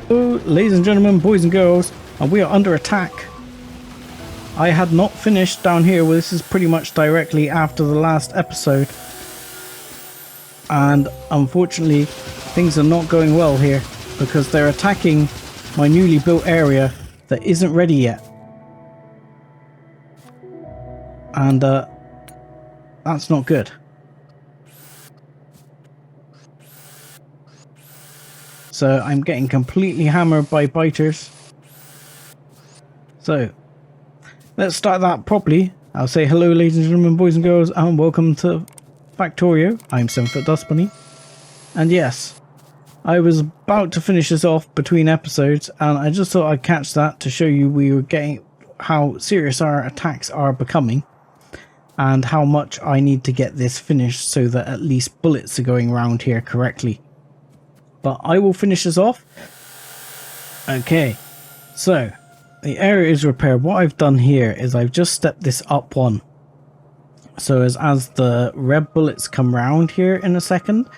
Oh, ladies and gentlemen, boys and girls, and we are under attack. I had not finished down here. Well, this is pretty much directly after the last episode. And unfortunately, things are not going well here because they're attacking my newly built area that isn't ready yet. And that's not good. So I'm getting completely hammered by biters. So let's start that properly. I'll say hello, ladies and gentlemen, boys and girls, and welcome to Factorio. I'm 7-foot Dust Bunny. And yes, I was about to finish this off between episodes, and I just thought I'd catch that to show you we were getting how serious our attacks are becoming, and how much I need to get this finished so that at least bullets are going around here correctly. But I will finish this off. Okay, so the area is repaired. What I've done here is I've just stepped this up one. So as the red bullets come round here in a second,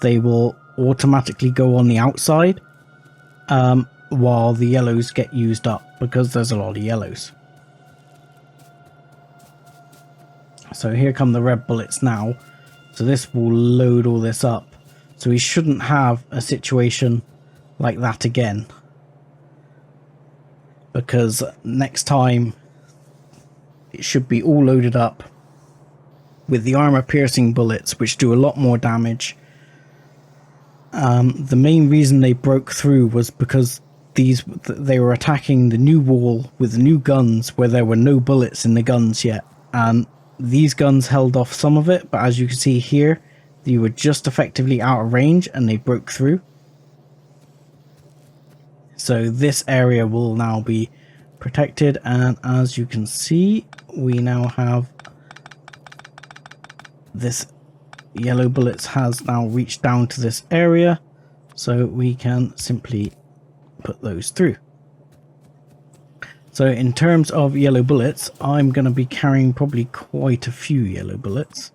they will automatically go on the outside while the yellows get used up because there's a lot of yellows. So here come the red bullets now. So this will load all this up. So we shouldn't have a situation like that again. Because next time it should be all loaded up with the armor piercing bullets, which do a lot more damage. The main reason they broke through was because they were attacking the new wall with the new guns where there were no bullets in the guns yet. And these guns held off some of it, but as you can see here, you were just effectively out of range and they broke through. So this area will now be protected, and as you can see, we now have this yellow bullets has now reached down to this area, so we can simply put those through. So in terms of yellow bullets, I'm going to be carrying probably quite a few yellow bullets.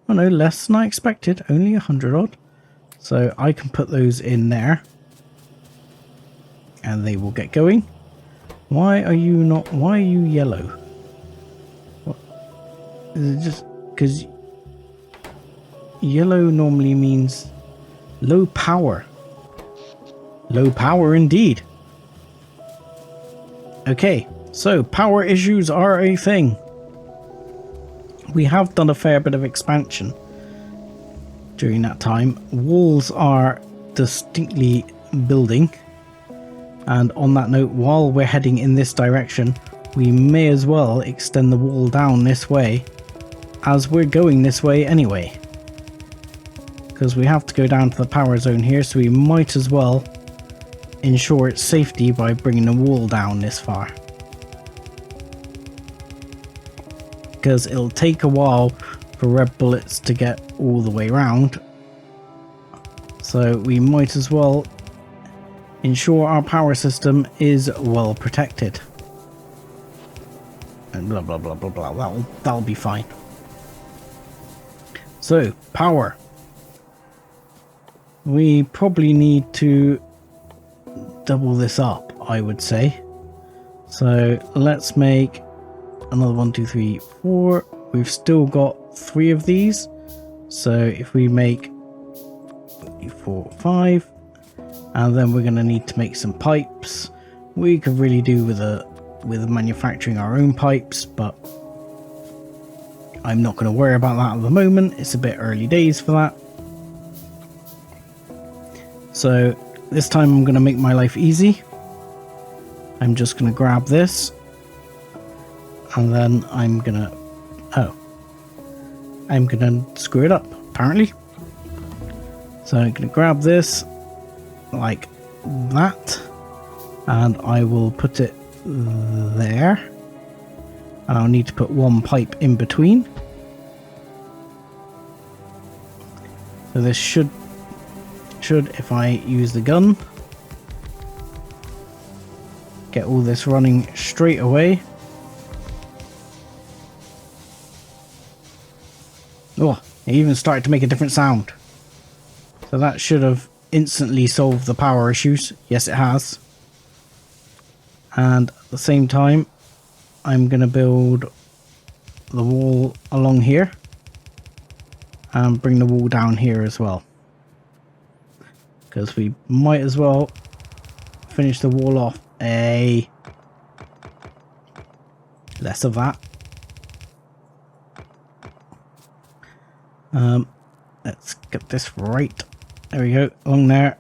Oh no, less than I expected, only 100 odd. So I can put those in there and they will get going. Why are you yellow? What? Is it just because yellow normally means low power? Low power indeed. Okay, so power issues are a thing. We have done a fair bit of expansion during that time. Walls are distinctly building. And on that note, while we're heading in this direction, we may as well extend the wall down this way, as we're going this way anyway. Because we have to go down to the power zone here, so we might as well ensure its safety by bringing the wall down this far. Because it'll take a while for red bullets to get all the way around. So we might as well ensure our power system is well protected. And blah blah blah blah blah. That'll be fine. So, power. We probably need to double this up, I would say. So let's make another 1, 2, 3, 4. We've still got 3 of these. So if we make 4, 5, and then we're going to need to make some pipes. We could really do with manufacturing our own pipes, but I'm not going to worry about that at the moment. It's a bit early days for that. So this time I'm going to make my life easy. I'm just going to grab this. And then I'm going to screw it up, apparently. So I'm going to grab this like that. And I will put it there. And I'll need to put one pipe in between. So this should, if I use the gun, get all this running straight away. Oh, it even started to make a different sound. So that should have instantly solved the power issues. Yes, it has. And at the same time, I'm going to build the wall along here and bring the wall down here as well, because we might as well finish the wall off. Less of that. Let's get this right. There we go, along there.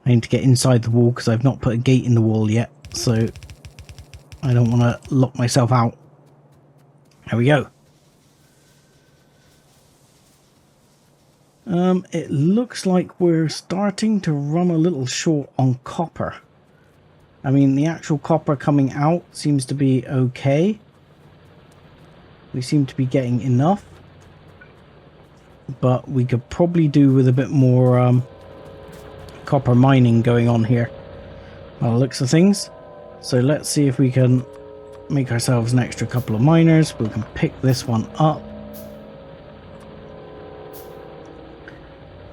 I need to get inside the wall because I've not put a gate in the wall yet, so I don't want to lock myself out. There we go. It looks like we're starting to run a little short on copper. I mean, the actual copper coming out seems to be okay. We seem to be getting enough. But we could probably do with a bit more copper mining going on here, by the looks of things. So let's see if we can make ourselves an extra couple of miners. We can pick this one up.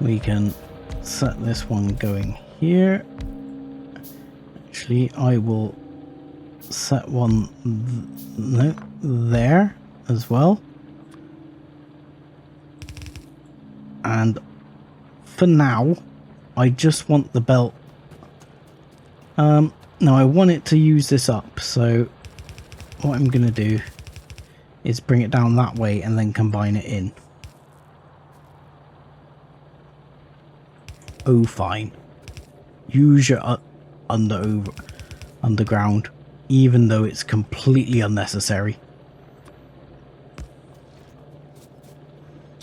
We can set this one going here. Actually, I will set one there as well. And for now, I just want the belt. Now I want it to use this up, so what I'm going to do is bring it down that way and then combine it in. Oh, fine. Use your underground, even though it's completely unnecessary.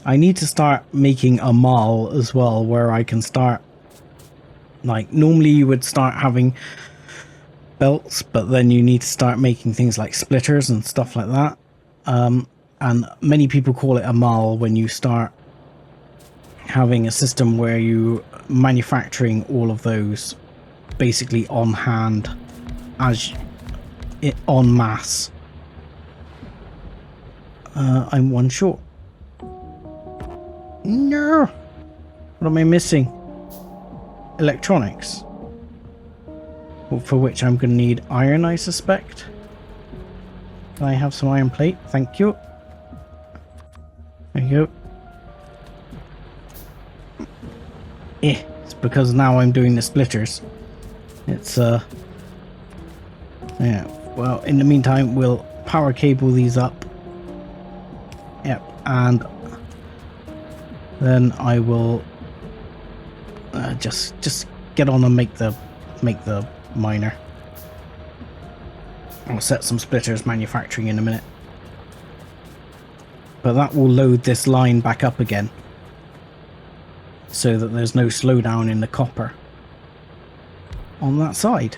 I need to start making a mall as well, where I can start, like, normally you would start having belts, but then you need to start making things like splitters and stuff like that. And many people call it a mall when you start having a system where you manufacturing all of those basically on hand, as it en masse. I'm one short. No! What am I missing? Electronics. For which I'm going to need iron, I suspect. Can I have some iron plate? Thank you. There you go. It's because now I'm doing the splitters. It's, yeah. Well, in the meantime, we'll power cable these up. Yep, and then I will just get on and make the miner. I'll set some splitters manufacturing in a minute, but that will load this line back up again, so that there's no slowdown in the copper on that side.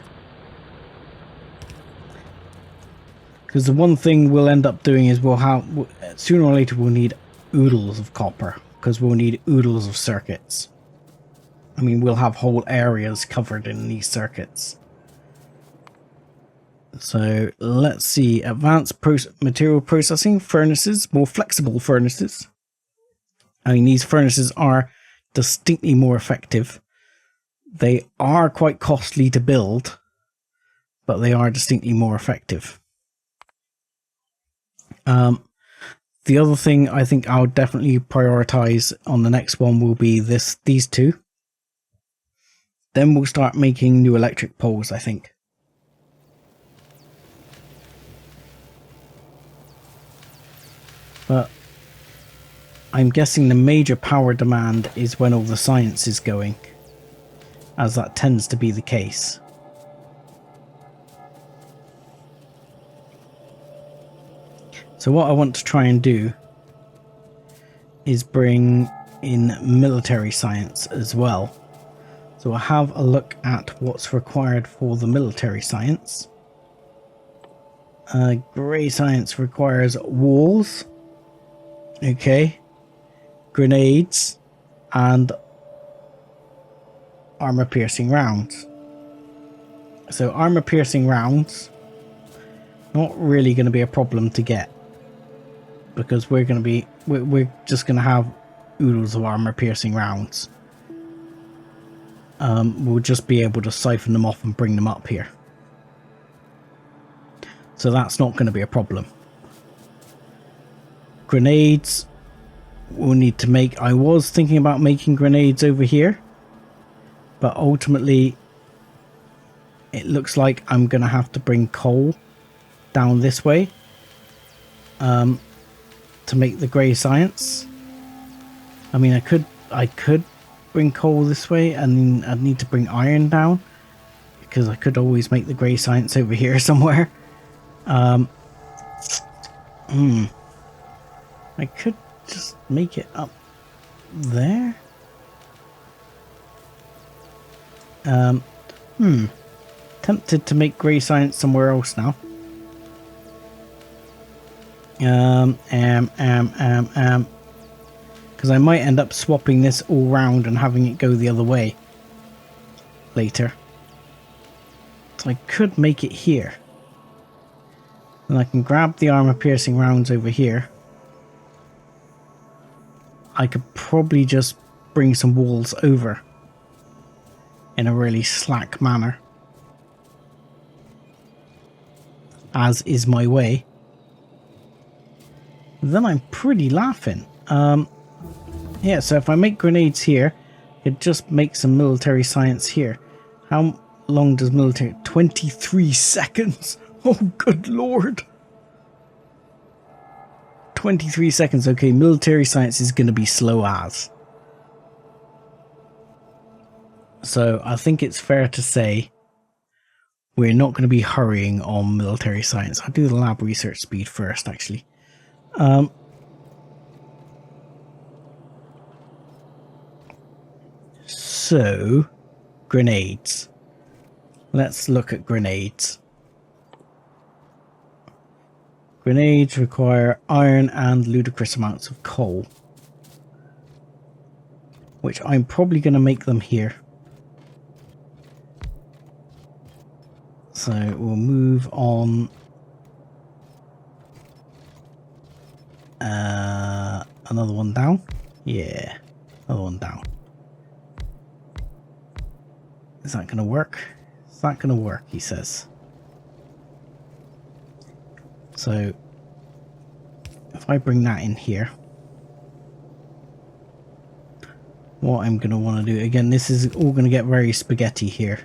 Because the one thing we'll end up doing is sooner or later we'll need oodles of copper, because we'll need oodles of circuits. I mean, we'll have whole areas covered in these circuits. So let's see, advanced material processing, furnaces, more flexible furnaces. I mean, these furnaces are distinctly more effective. They are quite costly to build, but they are distinctly more effective. The other thing I think I'll definitely prioritize on the next one will be these two. Then we'll start making new electric poles, I think. But I'm guessing the major power demand is when all the science is going, as that tends to be the case. So what I want to try and do is bring in military science as well. So I'll have a look at what's required for the military science. Grey science requires walls, okay, grenades, and armor-piercing rounds. So armor-piercing rounds, not really going to be a problem to get, because we're just going to have oodles of armor-piercing rounds. we'll just be able to siphon them off and bring them up here. So that's not going to be a problem. Grenades we'll need to make. I was thinking about making grenades over here, but ultimately it looks like I'm going to have to bring coal down this way to make the grey science. I mean, I could bring coal this way, and I'd need to bring iron down, because I could always make the grey science over here somewhere. I could just make it up there. Tempted to make grey science somewhere else now. Because I might end up swapping this all round and having it go the other way later. So I could make it here. And I can grab the armor piercing rounds over here. I could probably just bring some walls over in a really slack manner, as is my way. Then I'm pretty laughing. Yeah, so if I make grenades here, it just makes some military science here. How long does military... 23 seconds! Oh, good lord! 23 seconds. Okay, military science is going to be slow as. So I think it's fair to say we're not going to be hurrying on military science. I'll do the lab research speed first, actually. So, grenades. Let's look at grenades. Grenades require iron and ludicrous amounts of coal, which I'm probably going to make them here. So we'll move on. Another one down. Yeah, another one down. Is that going to work? Is that going to work, he says. So, if I bring that in here, what I'm going to want to do, again, this is all going to get very spaghetti here.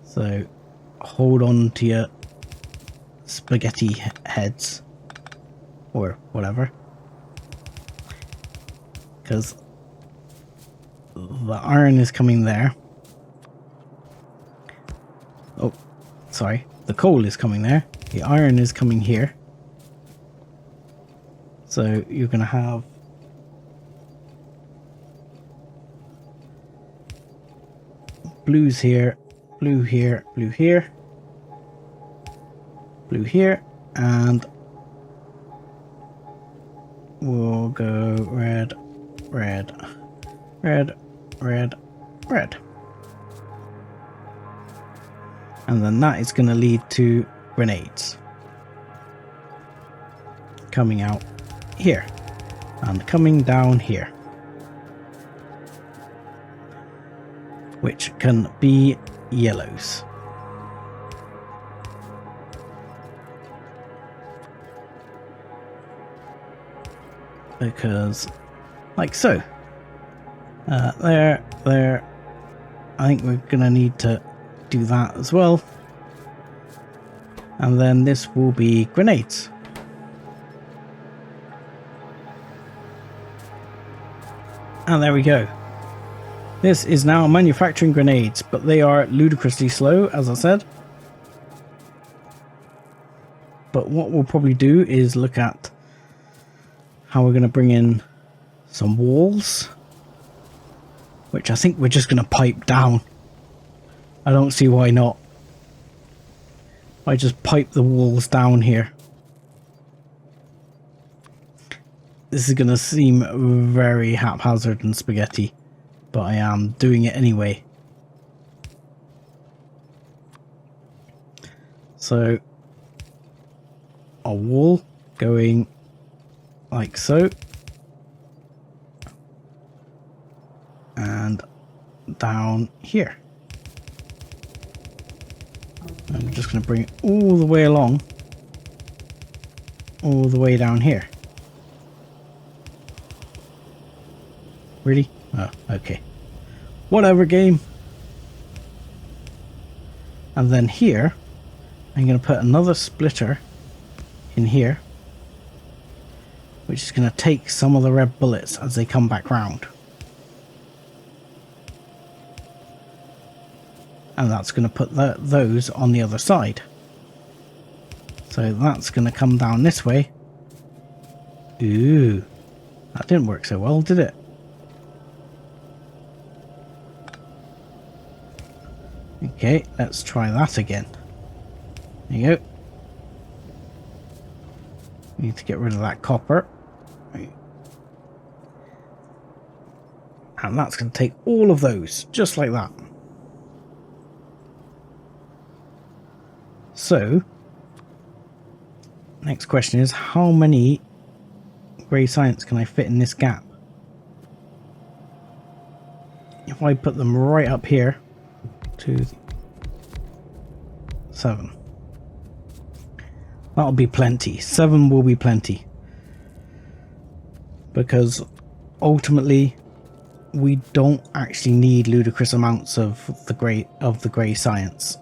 So, hold on to your spaghetti heads, or whatever. Because the iron is coming there. Oh, sorry. The coal is coming there. The iron is coming here. So you're going to have blues here, blue here, blue here, blue here, and we'll go red, red, red, red, red. And then that is going to lead to grenades coming out here and coming down here, which can be yellows. Because, like so. There. I think we're going to need to do that as well. And then this will be grenades. And there we go. This is now manufacturing grenades, but they are ludicrously slow, as I said. But what we'll probably do is look at how we're going to bring in some walls, which I think we're just going to pipe down. I don't see why not. I just pipe the walls down here. This is going to seem very haphazard and spaghetti, but I am doing it anyway. So, a wall going like so. And down here. I'm just going to bring it all the way along, all the way down here. Really? Oh, okay. Whatever, game. And then here, I'm going to put another splitter in here, which is going to take some of the red bullets as they come back round. And that's going to put those on the other side. So that's going to come down this way. Ooh, that didn't work so well, did it? Okay, let's try that again. There you go. Need to get rid of that copper. And that's going to take all of those, just like that. So, next question is, how many grey science can I fit in this gap? If I put them right up here, 2, 7. That'll be plenty. 7 will be plenty. Because ultimately, we don't actually need ludicrous amounts of the grey science.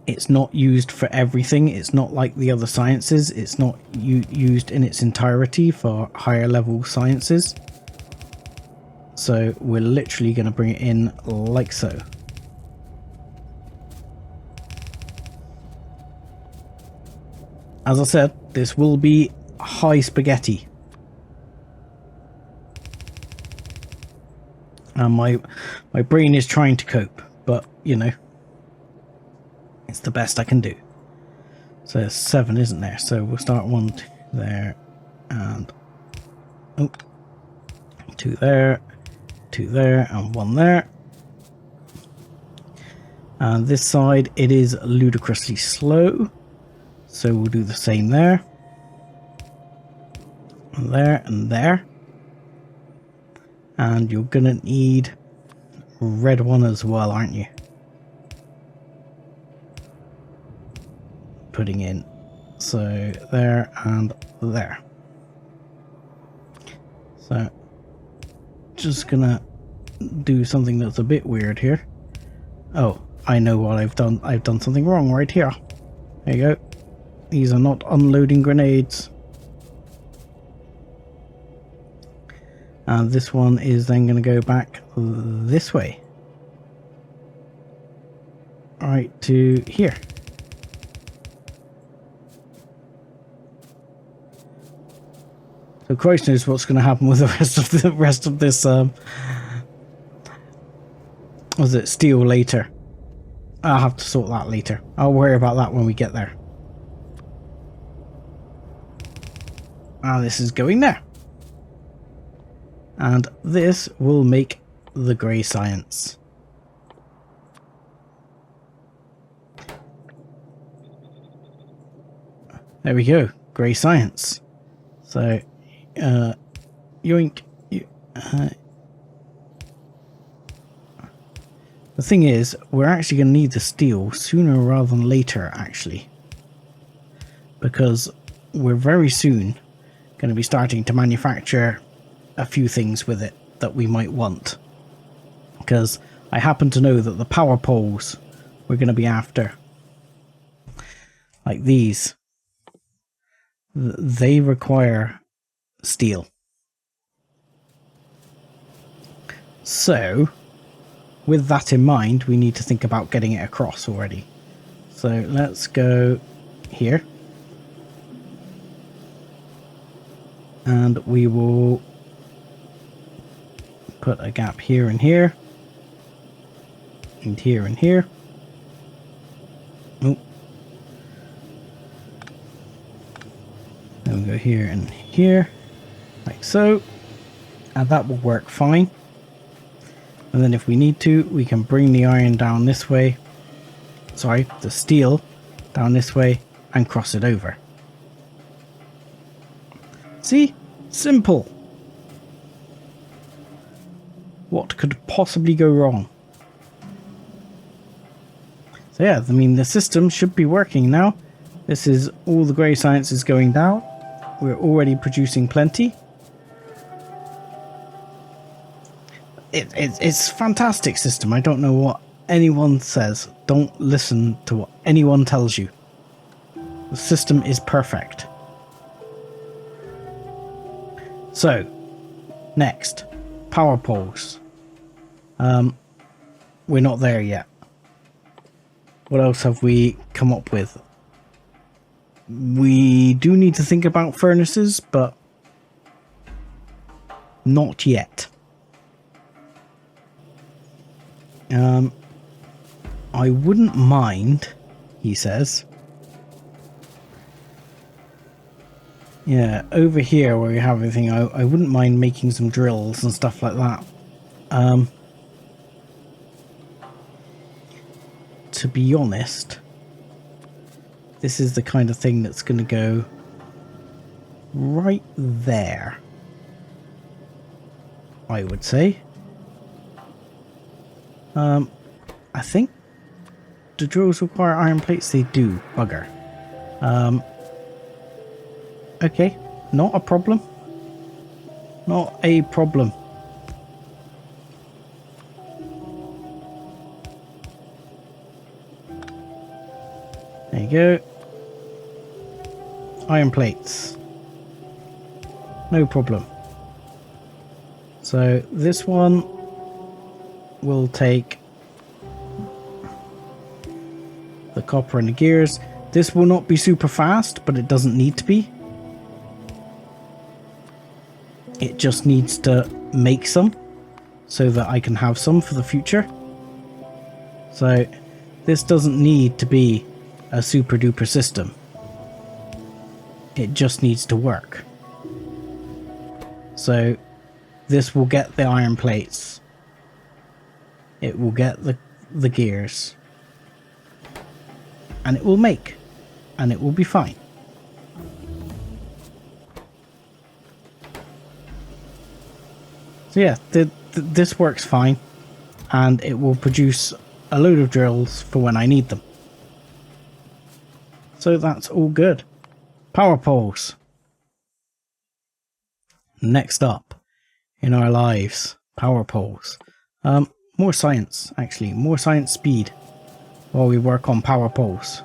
It's not used for everything. It's not like the other sciences. It's not used in its entirety for higher level sciences. So we're literally going to bring it in like so. As I said, this will be high spaghetti. And my brain is trying to cope, but you know, it's the best I can do. So there's 7, isn't there? So we'll start 1 there, and 2 there, 2 there, and 1 there. And this side, it is ludicrously slow, so we'll do the same there, and there, and there. And you're gonna need a red one as well, aren't you? Putting in, so there and there. So just gonna do something that's a bit weird here. Oh, I know what I've done. I've done something wrong right here. There you go. These are not unloading grenades. And this one is then going to go back this way. Right to here. So Christ knows what's going to happen with the rest of this was it steel later. I'll have to sort that later. I'll worry about that when we get there. And this is going there. And this will make the grey science. There we go, grey science. So, yoink. The thing is, we're actually going to need the steel sooner rather than later, actually. Because we're very soon going to be starting to manufacture a few things with it that we might want. Because I happen to know that the power poles we're going to be after, like these, they require steel. So, with that in mind, we need to think about getting it across already. So let's go here. And we will put a gap here and here. And here and here. Oh. Then we'll go here and here. Like so. And that will work fine. And then if we need to, we can bring the iron down this way. Sorry, the steel down this way and cross it over. See? Simple. What could possibly go wrong? So yeah, I mean, the system should be working now. This is all the grey science is going down. We're already producing plenty. It's a fantastic system. I don't know what anyone says. Don't listen to what anyone tells you. The system is perfect. So, next, power poles. We're not there yet. What else have we come up with? We do need to think about furnaces, but not yet. I wouldn't mind, he says. Yeah, over here where we have everything, I wouldn't mind making some drills and stuff like that. To be honest, this is the kind of thing that's going to go right there, I would say. I think the drills require iron plates. They do. Bugger. Okay, not a problem. Not a problem. There you go. Iron plates. No problem. So this one will take the copper and the gears. This will not be super fast, but it doesn't need to be. It just needs to make some so that I can have some for the future. So this doesn't need to be a super duper system. It just needs to work. So this will get the iron plates. It will get the gears. And it will make. And it will be fine. So yeah, this works fine. And it will produce a load of drills for when I need them. So that's all good. Power poles. Next up in our lives, power poles. More science, actually. More science speed while we work on power poles.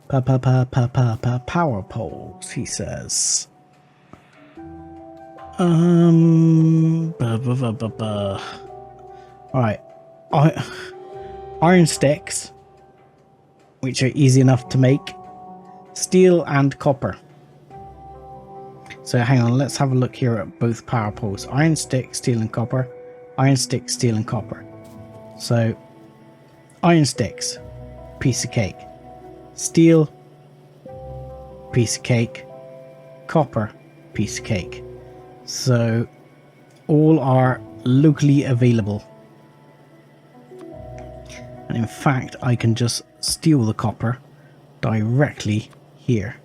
Power poles, he says. Alright. Iron sticks, which are easy enough to make. Steel and copper. So hang on, let's have a look here at both power poles. Iron stick, steel and copper. Iron stick, steel and copper. So iron sticks, piece of cake. Steel, piece of cake. Copper, piece of cake. So all are locally available. And in fact, I can just steal the copper directly here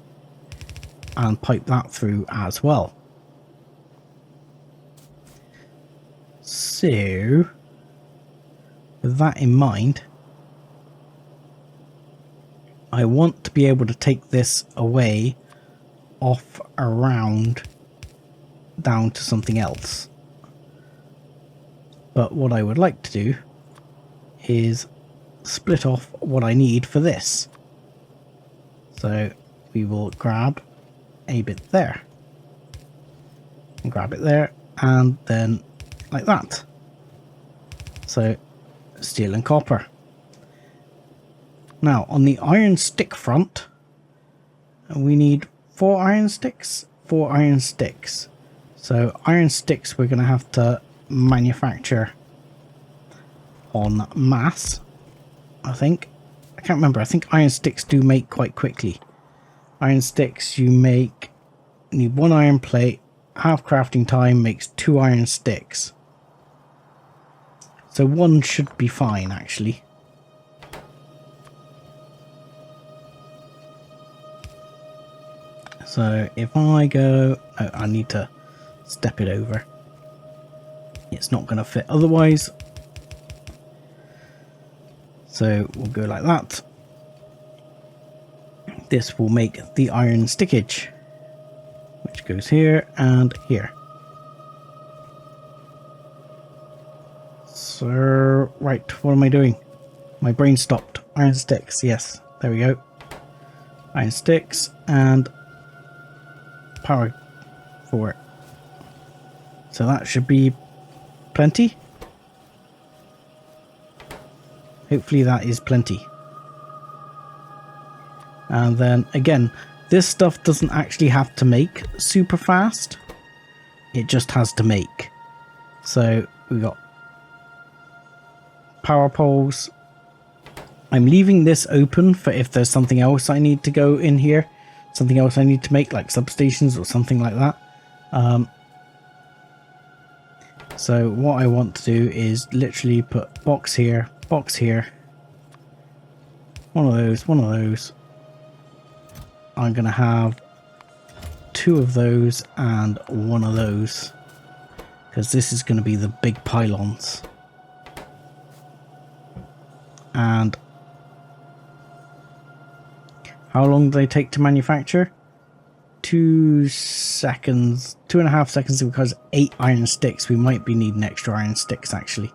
and pipe that through as well. So with that in mind, I want to be able to take this away, off, around, down to something else. But what I would like to do is split off what I need for this. So we will grab a bit there, and grab it there, and then like that. So steel and copper. Now on the iron stick front, we need 4 iron sticks, 4 iron sticks. So iron sticks we're going to have to manufacture en masse, I think. I can't remember. I think iron sticks do make quite quickly. Iron sticks you need 1 iron plate, half crafting time makes 2 iron sticks. So 1 should be fine actually. So if I go, oh, I need to step it over. It's not going to fit otherwise. So we'll go like that. This will make the iron stickage, which goes here and here. So, right, what am I doing? My brain stopped. Iron sticks, yes, there we go. Iron sticks and power for it. So that should be plenty. Hopefully that is plenty. And then again, this stuff doesn't actually have to make super fast. It just has to make. So we got power poles. I'm leaving this open for if there's something else I need to go in here. Something else I need to make, like substations or something like that. So what I want to do is literally put box here, one of those. I'm going to have 2 of those and 1 of those, because this is going to be the big pylons. And how long do they take to manufacture? 2 seconds, 2.5 seconds, because 8 iron sticks. We might be needing extra iron sticks actually.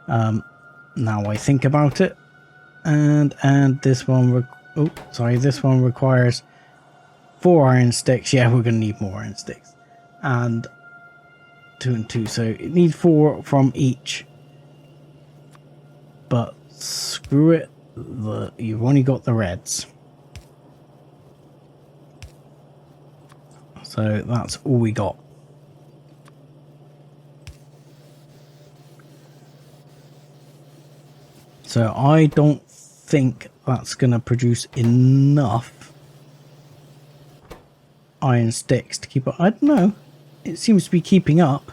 Now I think about it, and this one, this one requires 4 iron sticks. Yeah, we're gonna need more iron sticks, and 2 and 2, so it needs 4 from each. But screw it, you've only got the reds. So that's all we got. So I don't think that's going to produce enough iron sticks to keep up. I don't know. It seems to be keeping up.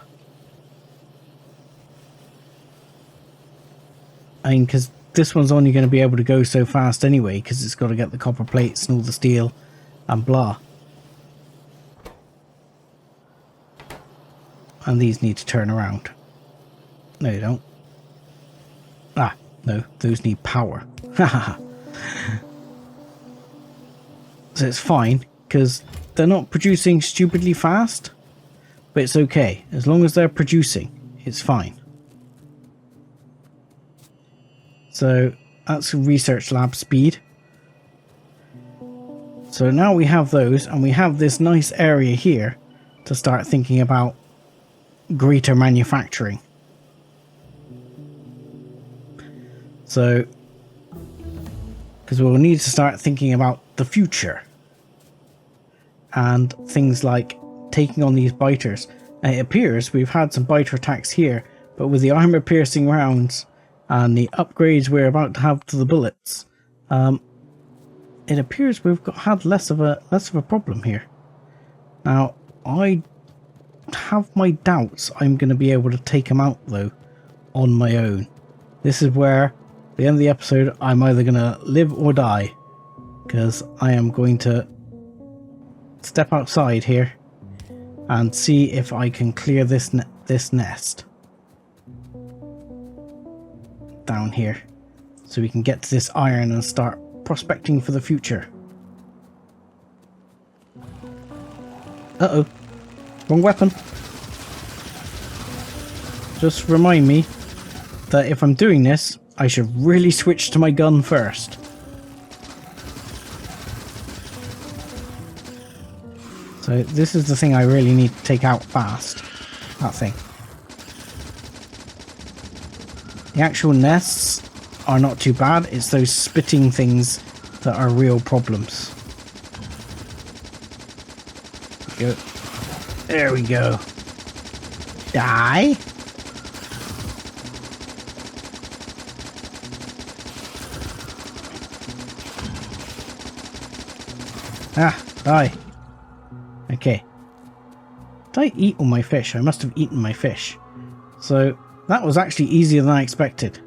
I mean, because this one's only going to be able to go so fast anyway, because it's got to get the copper plates and all the steel and blah. And these need to turn around. No, they don't. Ah, no, those need power. So it's fine, because they're not producing stupidly fast, but it's okay. As long as they're producing, it's fine. So that's research lab speed. So now we have those, and we have this nice area here to start thinking about greater manufacturing. So, because we'll need to start thinking about the future and things like taking on these biters. And it appears we've had some biter attacks here, but with the armor piercing rounds and the upgrades we're about to have to the bullets, it appears we've had less of a problem here. Now, I have my doubts I'm going to be able to take them out though on my own. This is where at the end of the episode I'm either going to live or die, because I am going to step outside here and see if I can clear this nest down here, so we can get to this iron and start prospecting for the future. Uh-oh, wrong weapon. Just remind me that if I'm doing this, I should really switch to my gun first. So this is the thing I really need to take out fast. That thing. The actual nests are not too bad. It's those spitting things that are real problems. Go. There we go. Die. Ah, die. Okay. Did I eat all my fish? I must have eaten my fish. So that was actually easier than I expected.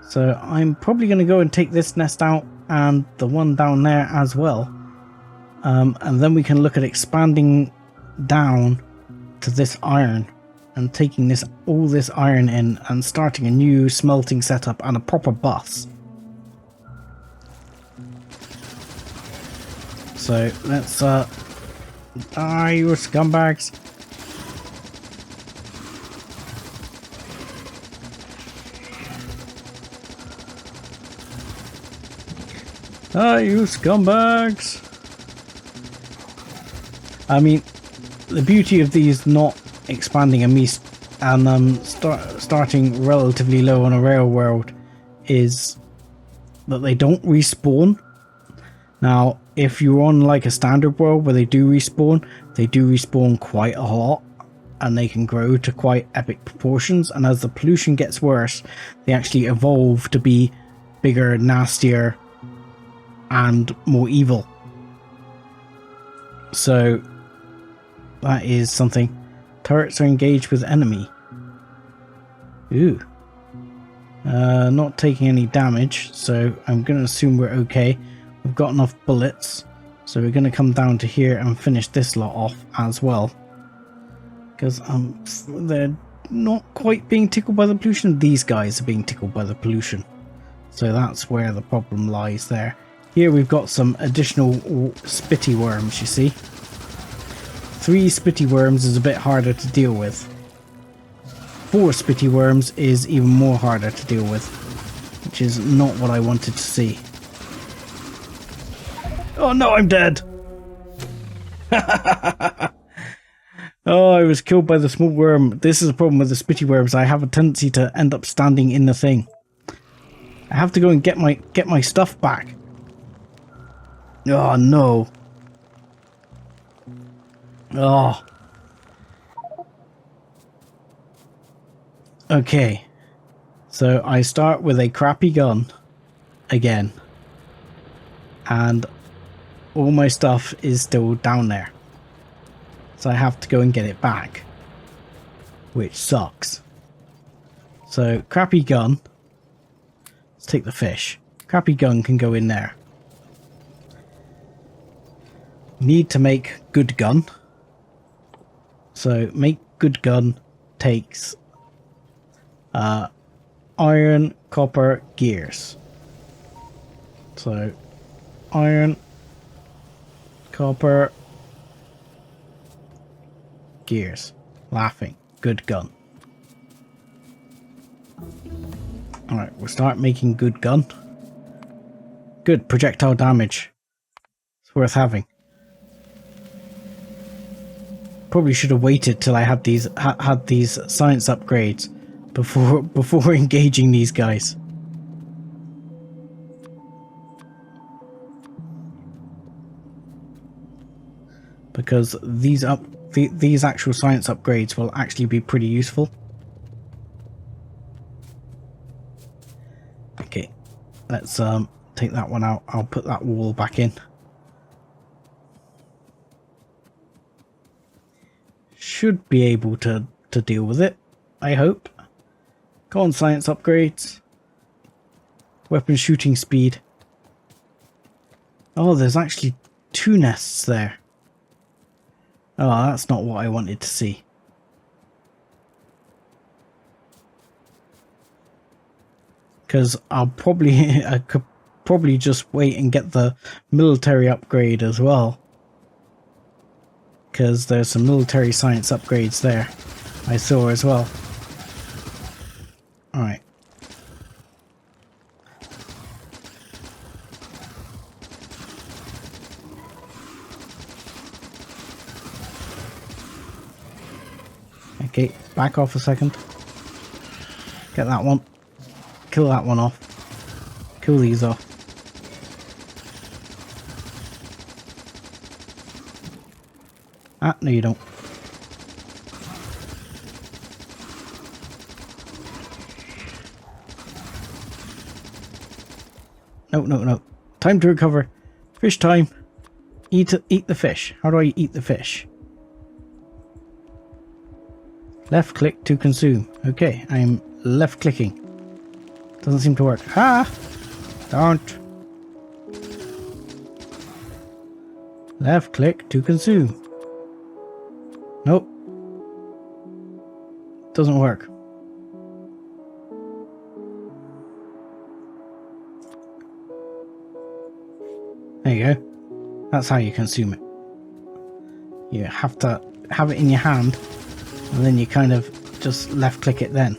So I'm probably going to go and take this nest out and the one down there as well. And then we can look at expanding down to this iron and taking all this iron in and starting a new smelting setup and a proper bus. So let's die, you scumbags. Ah, you scumbags. I mean, the beauty of these not expanding and starting relatively low on a rail world is that they don't respawn. Now, if you're on like a standard world where they do respawn quite a lot, and they can grow to quite epic proportions, and as the pollution gets worse, they actually evolve to be bigger, nastier, and more evil. So that is something. Turrets are engaged with enemy. Ooh. Not taking any damage, so I'm going to assume we're okay. We've got enough bullets, so we're going to come down to here and finish this lot off as well. Because they're not quite being tickled by the pollution. These guys are being tickled by the pollution. So that's where the problem lies there. Here we've got some additional spitty worms, you see. 3 spitty worms is a bit harder to deal with. 4 spitty worms is even more harder to deal with, which is not what I wanted to see. Oh no, I'm dead! Oh, I was killed by the small worm. This is a problem with the spitty worms. I have a tendency to end up standing in the thing. I have to go and get my stuff back. Oh no. Oh. Okay. So I start with a crappy gun again. And all my stuff is still down there. So I have to go and get it back. Which sucks. So crappy gun. Let's take the fish. Crappy gun can go in there. Need to make good gun. So make good gun takes iron, copper, gears. So iron, copper, gears. Laughing. Good gun. Alright, we'll start making good gun. Good projectile damage. It's worth having. Probably should have waited till I had these science upgrades before engaging these guys. Because these actual science upgrades will actually be pretty useful. Okay, let's take that one out. I'll put that wall back in. Should be able to deal with it, I hope. Go on, science upgrades. Weapon shooting speed. Oh, there's actually 2 nests there. Oh, that's not what I wanted to see. Because I could probably just wait and get the military upgrade as well. Because there's some military science upgrades there I saw as well. Alright. Okay, back off a second. Get that one. Kill that one off. Kill these off. Ah, no you don't. No. Time to recover. Fish time. Eat the fish. How do I eat the fish? Left click to consume. Okay, I'm left clicking. Doesn't seem to work. Ah! Don't. Left click to consume. Nope. doesn't work. There you go. That's how you consume it. You have to have it in your hand, and then you kind of just left click it then.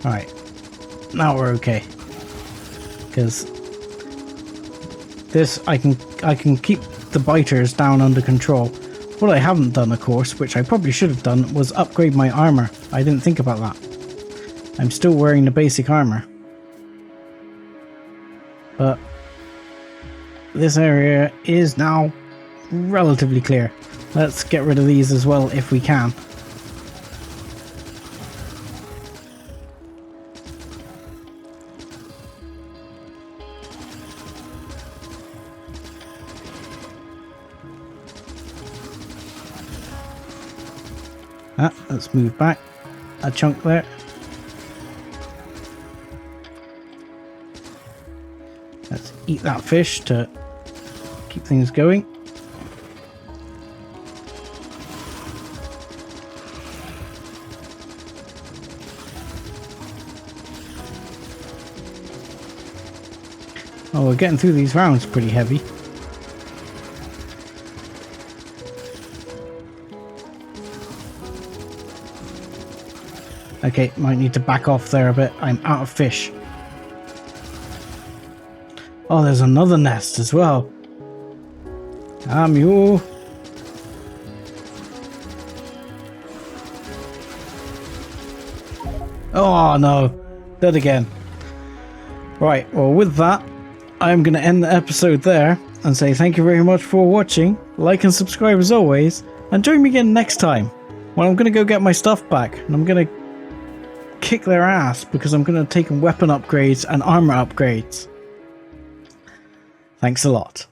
Alright, now we're okay. Because this, I can keep the biters down under control. What I haven't done, of course, which I probably should have done, was upgrade my armor. I didn't think about that. I'm still wearing the basic armor. But this area is now relatively clear. Let's get rid of these as well if we can. Let's move back a chunk there. Let's eat that fish to keep things going. Oh, we're getting through these rounds pretty heavy. Okay, might need to back off there a bit. I'm out of fish. Oh, there's another nest as well. Damn you. Oh no, dead again. Right, well with that, I'm going to end the episode there and say thank you very much for watching. Like and subscribe as always, and join me again next time when I'm going to go get my stuff back and I'm going to kick their ass because I'm going to take weapon upgrades and armor upgrades. Thanks a lot.